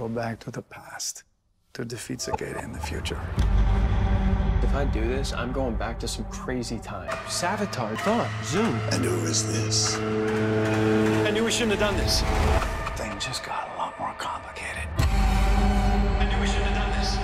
Go back to the past to defeat Cicada in the future. If I do this, I'm going back to some crazy time. Savitar, thought, Zoom. And who is this? I knew we shouldn't have done this. Things just got a lot more complicated. I knew we shouldn't have done this.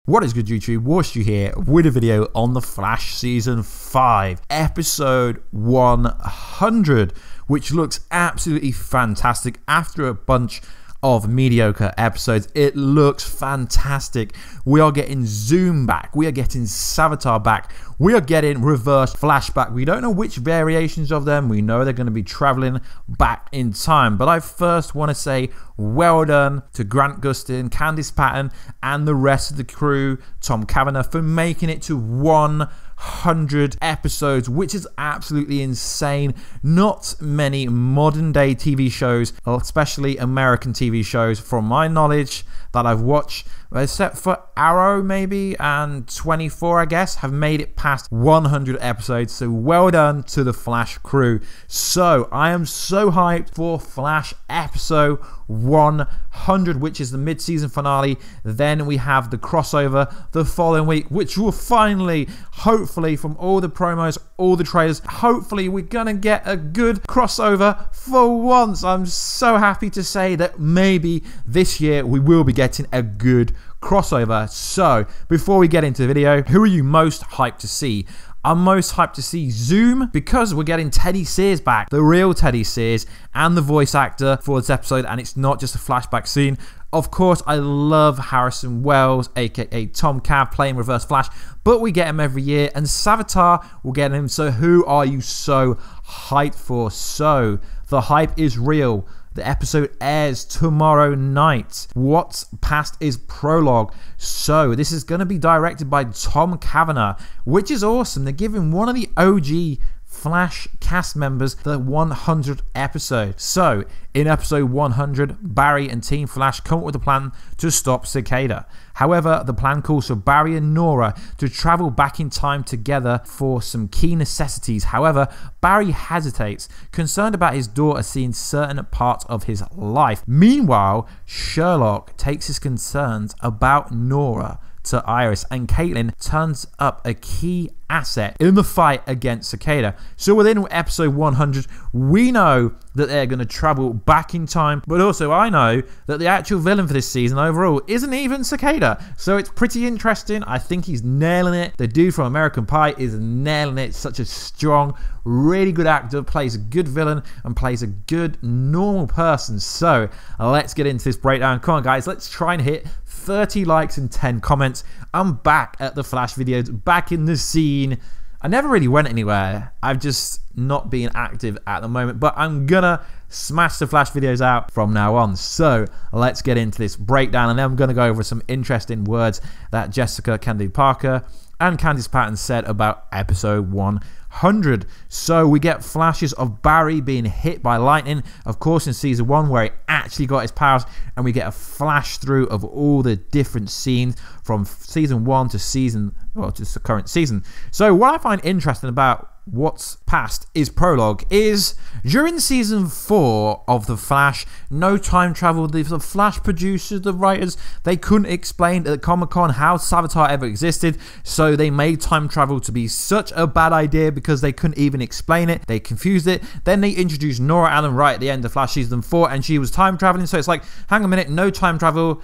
What is good, YouTube? Warstu here with a video on The Flash Season 5, Episode 100, which looks absolutely fantastic after a bunch of mediocre episodes. It looks fantastic. We are getting Zoom back. We are getting Savitar back. We are getting reverse flashback. We don't know which variations of them. We know they're going to be traveling back in time. But I first want to say well done to Grant Gustin, Candice Patton, and the rest of the crew, Tom Cavanagh, for making it to 100 episodes, which is absolutely insane. Not many modern day TV shows, especially American TV shows, from my knowledge, that I've watched, except for Arrow maybe, and 24 I guess, have made it past 100 episodes. So well done to the Flash crew. So I am so hyped for Flash episode 100, which is the mid-season finale. Then we have the crossover the following week, which will finally, hopefully, from all the promos, all the trailers, hopefully we're gonna get a good crossover for once. I'm so happy to say that maybe this year we will be getting a good crossover. So before we get into the video, who are you most hyped to see? I'm most hyped to see Zoom, because we're getting Teddy Sears back, the real Teddy Sears, and the voice actor for this episode, and it's not just a flashback scene. Of course, I love Harrison Wells, aka Tom Cav, playing Reverse Flash, but we get him every year, and Savitar will get him. So who are you so hyped for? So the hype is real. The episode airs tomorrow night. What's past is prologue. So this is going to be directed by Tom Cavanagh, which is awesome. They're giving one of the OG Flash cast members the 100th episode. So in episode 100, Barry and Team Flash come up with a plan to stop Cicada. However, the plan calls for Barry and Nora to travel back in time together for some key necessities. However, Barry hesitates, concerned about his daughter seeing certain parts of his life. Meanwhile, Sherlock takes his concerns about Nora to Iris, and Caitlin turns up a key asset in the fight against Cicada. So within episode 100, we know that they're going to travel back in time, but also I know that the actual villain for this season overall isn't even Cicada. So it's pretty interesting. I think he's nailing it. The dude from American Pie is nailing it. Such a strong, really good actor, plays a good villain and plays a good normal person. So let's get into this breakdown. Come on guys, let's try and hit 30 likes and 10 comments. I'm back at the Flash videos, back in the scene. I never really went anywhere. I've just not been active at the moment, but I'm gonna smash the Flash videos out from now on. So let's get into this breakdown, and then I'm gonna go over some interesting words that Jessica Candy Parker and Candice Patton said about episode 100. So we get flashes of Barry being hit by lightning, of course, in season 1, where he actually got his powers, and we get a flash through of all the different scenes from season 1 to season, well, to the current season. So what I find interesting about what's past is prologue is during season 4 of The Flash, no time travel. The Flash producers, the writers, they couldn't explain at Comic-Con how Savitar ever existed, so they made time travel to be such a bad idea because they couldn't even explain it. They confused it. Then they introduced Nora Allen right at the end of Flash season 4, and she was time traveling. So it's like, hang on a minute, no time travel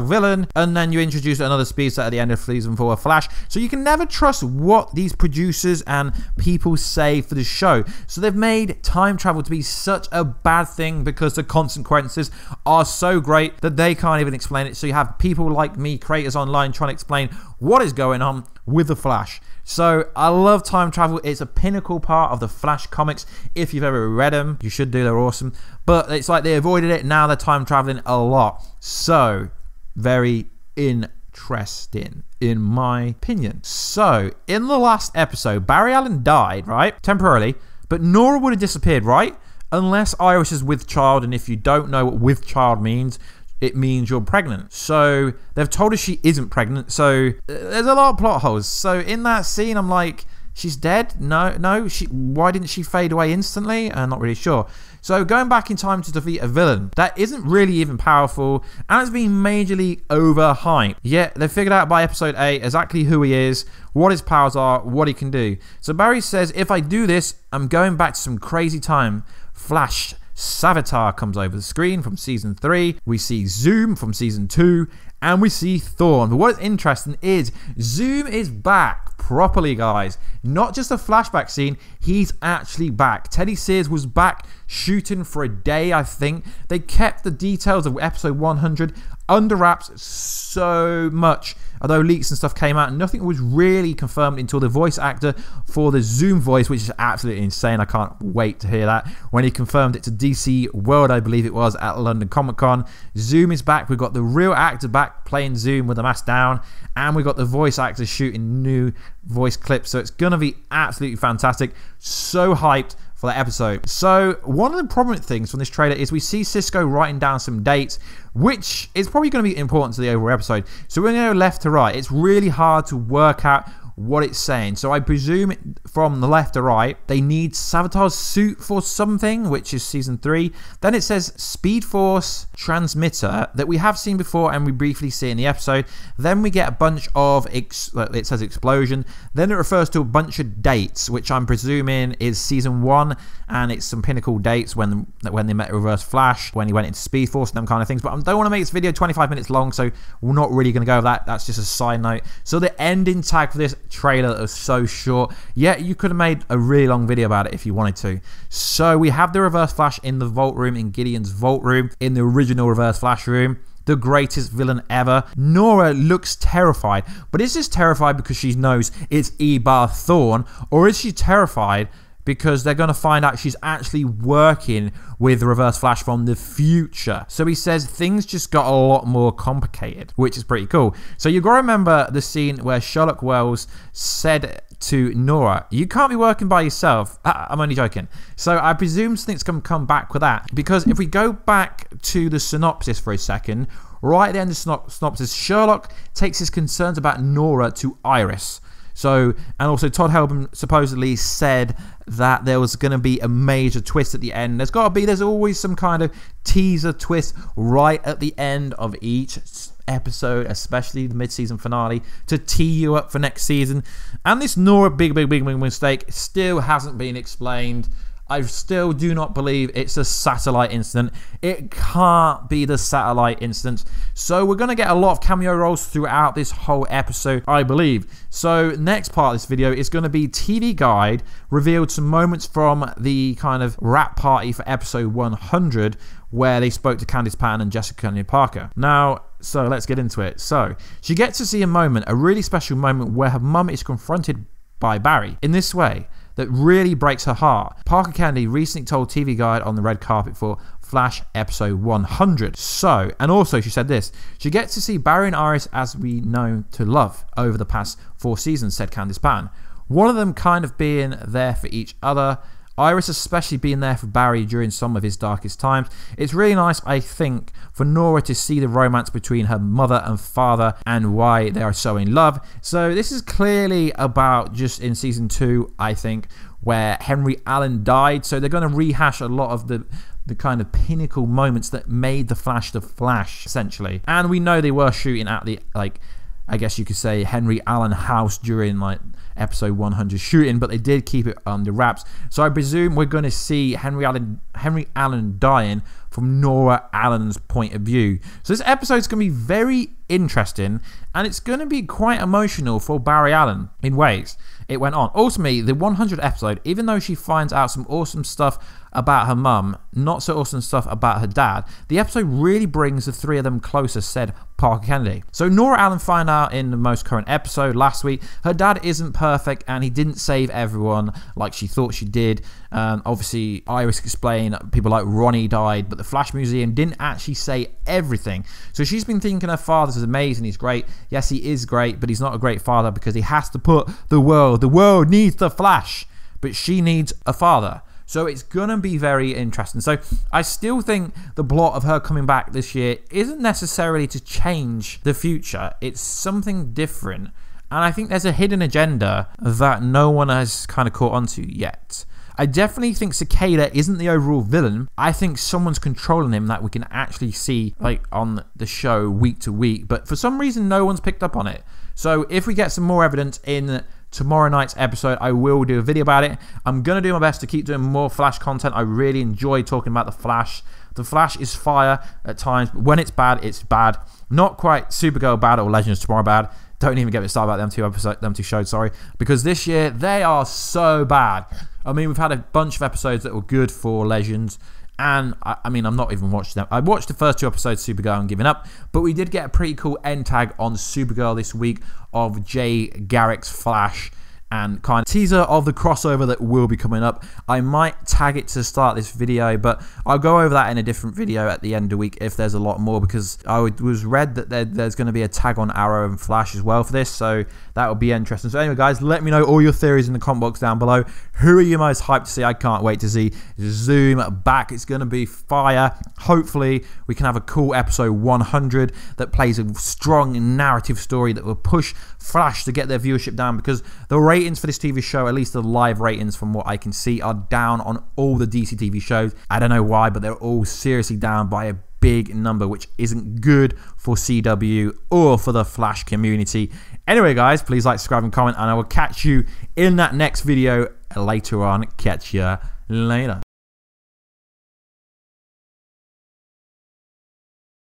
villain, and then you introduce another speed set at the end of season 4 of Flash. So you can never trust what these producers and people say for the show. So they've made time travel to be such a bad thing because the consequences are so great that they can't even explain it. So you have people like me, creators online, trying to explain what is going on with the Flash. So I love time travel. It's a pinnacle part of the Flash comics. If you've ever read them, you should do. They're awesome. But it's like they avoided it. Now they're time traveling a lot. So very interesting, in my opinion. So in the last episode, Barry Allen died, right? Temporarily. But Nora would have disappeared, right? Unless Iris is with child. And if you don't know what with child means, it means you're pregnant. So they've told us she isn't pregnant. So there's a lot of plot holes. So in that scene, I'm like, she's dead? No. Why didn't she fade away instantly? I'm not really sure. So going back in time to defeat a villain that isn't really even powerful and has been majorly overhyped. Yet they figured out by episode 8 exactly who he is, what his powers are, what he can do. So Barry says, if I do this, I'm going back to some crazy time. Flash Savitar comes over the screen from season 3. We see Zoom from season 2. And we see Thorn. But what's interesting is Zoom is back properly, guys. Not just a flashback scene, he's actually back. Teddy Sears was back shooting for a day, I think. They kept the details of episode 100 under wraps so much. Although leaks and stuff came out, nothing was really confirmed until the voice actor for the Zoom voice, which is absolutely insane. I can't wait to hear that. When he confirmed it to DC World, I believe it was, at London Comic Con. Zoom is back. We've got the real actor back playing Zoom with the mask down. And we've got the voice actor shooting new voice clips. So it's going to be absolutely fantastic. So hyped for that episode. So one of the prominent things from this trailer is we see Cisco writing down some dates, which is probably going to be important to the overall episode. So we're going to go left to right. It's really hard to work out what it's saying. So I presume from the left to right, they need Savitar's suit for something, which is season 3. Then it says Speed Force transmitter that we have seen before and we briefly see in the episode. Then we get a bunch of, it says explosion. Then it refers to a bunch of dates, which I'm presuming is season 1, and it's some pinnacle dates when they met Reverse Flash, when he went into Speed Force and them kind of things. But I don't want to make this video 25 minutes long, so we're not really going to go over that. That's just a side note. So the ending tag for this trailer was so short, yet you could have made a really long video about it if you wanted to. So we have the Reverse Flash in the vault room, in Gideon's vault room, in the original Reverse Flash room. The greatest villain ever. Nora looks terrified, but is this terrified because she knows it's Ebar Thorn, or is she terrified because they're going to find out she's actually working with Reverse Flash from the future? So he says things just got a lot more complicated, which is pretty cool. So you've got to remember the scene where Sherlock Wells said to Nora, you can't be working by yourself. I'm only joking. So I presume something's going to come back with that, because if we go back to the synopsis for a second, right at the end of the synopsis, Sherlock takes his concerns about Nora to Iris. So, and also Todd Helbin supposedly said that there was going to be a major twist at the end. There's always some kind of teaser twist right at the end of each episode, especially the mid-season finale, to tee you up for next season. And this Nora big mistake still hasn't been explained. I still do not believe it's a satellite incident. It can't be the satellite incident. So we're going to get a lot of cameo roles throughout this whole episode, I believe. So next part of this video is going to be TV Guide revealed some moments from the kind of wrap party for episode 100, where they spoke to Candice Patton and Jessica Parker. Now, so let's get into it. So she gets to see a moment, a really special moment, where her mum is confronted by Barry in this way that really breaks her heart. Parker Kennedy recently told TV Guide on the red carpet for Flash episode 100. So, and also she said this, she gets to see Barry and Iris as we know to love over the past 4 seasons, said Candice Patton. One of them kind of being there for each other, Iris especially being there for Barry during some of his darkest times. It's really nice, I think, for Nora to see the romance between her mother and father and why they are so in love. So this is clearly about just in season 2, I think, where Henry Allen died. So they're going to rehash a lot of the kind of pinnacle moments that made the Flash, essentially. And we know they were shooting at the, like, I guess you could say, Henry Allen house during, like, episode 100 shooting, but they did keep it under wraps. So I presume we're going to see Henry Allen dying from Nora Allen's point of view. So this episode is going to be very interesting, and it's going to be quite emotional for Barry Allen in ways. It went on. Ultimately, the 100th episode, even though she finds out some awesome stuff about her mum, not so awesome stuff about her dad, the episode really brings the 3 of them closer, said Parker Kennedy. So Nora Allen found out in the most current episode last week her dad isn't perfect and he didn't save everyone like she thought she did. Obviously, Iris explained people like Ronnie died, but the Flash Museum didn't actually say everything. So she's been thinking her father's amazing, he's great. Yes, he is great, but he's not a great father because he has to put the world needs the Flash, but she needs a father. So it's going to be very interesting. So I still think the plot of her coming back this year isn't necessarily to change the future. It's something different. And I think there's a hidden agenda that no one has kind of caught onto yet. I definitely think Cicada isn't the overall villain. I think someone's controlling him that we can actually see like on the show week to week. But for some reason, no one's picked up on it. So if we get some more evidence in tomorrow night's episode, I will do a video about it. I'm going to do my best to keep doing more Flash content. I really enjoy talking about the Flash. The Flash is fire at times, but when it's bad, it's bad. Not quite Supergirl bad or Legends Tomorrow bad. Don't even get me started about them two shows, sorry. Because this year, they are so bad. I mean, we've had a bunch of episodes that were good for Legends. And, I mean, I'm not even watching them. I watched the first 2 episodes of Supergirl and given up. But we did get a pretty cool end tag on Supergirl this week of Jay Garrick's Flash. And kind of teaser of the crossover that will be coming up. I might tag it to start this video, but I'll go over that in a different video at the end of the week if there's a lot more, because I was read that there's going to be a tag on Arrow and Flash as well for this, so that will be interesting. So anyway, guys, let me know all your theories in the comment box down below. Who are you most hyped to see? I can't wait to see Zoom back. It's going to be fire. Hopefully, we can have a cool episode 100 that plays a strong narrative story that will push Flash to get their viewership down, because the ratings for this TV show, at least the live ratings from what I can see, are down on all the DC TV shows. I don't know why, but they're all seriously down by a big number, which isn't good for CW or for the Flash community. Anyway, guys, please like, subscribe, and comment, and I will catch you in that next video later on. Catch ya later.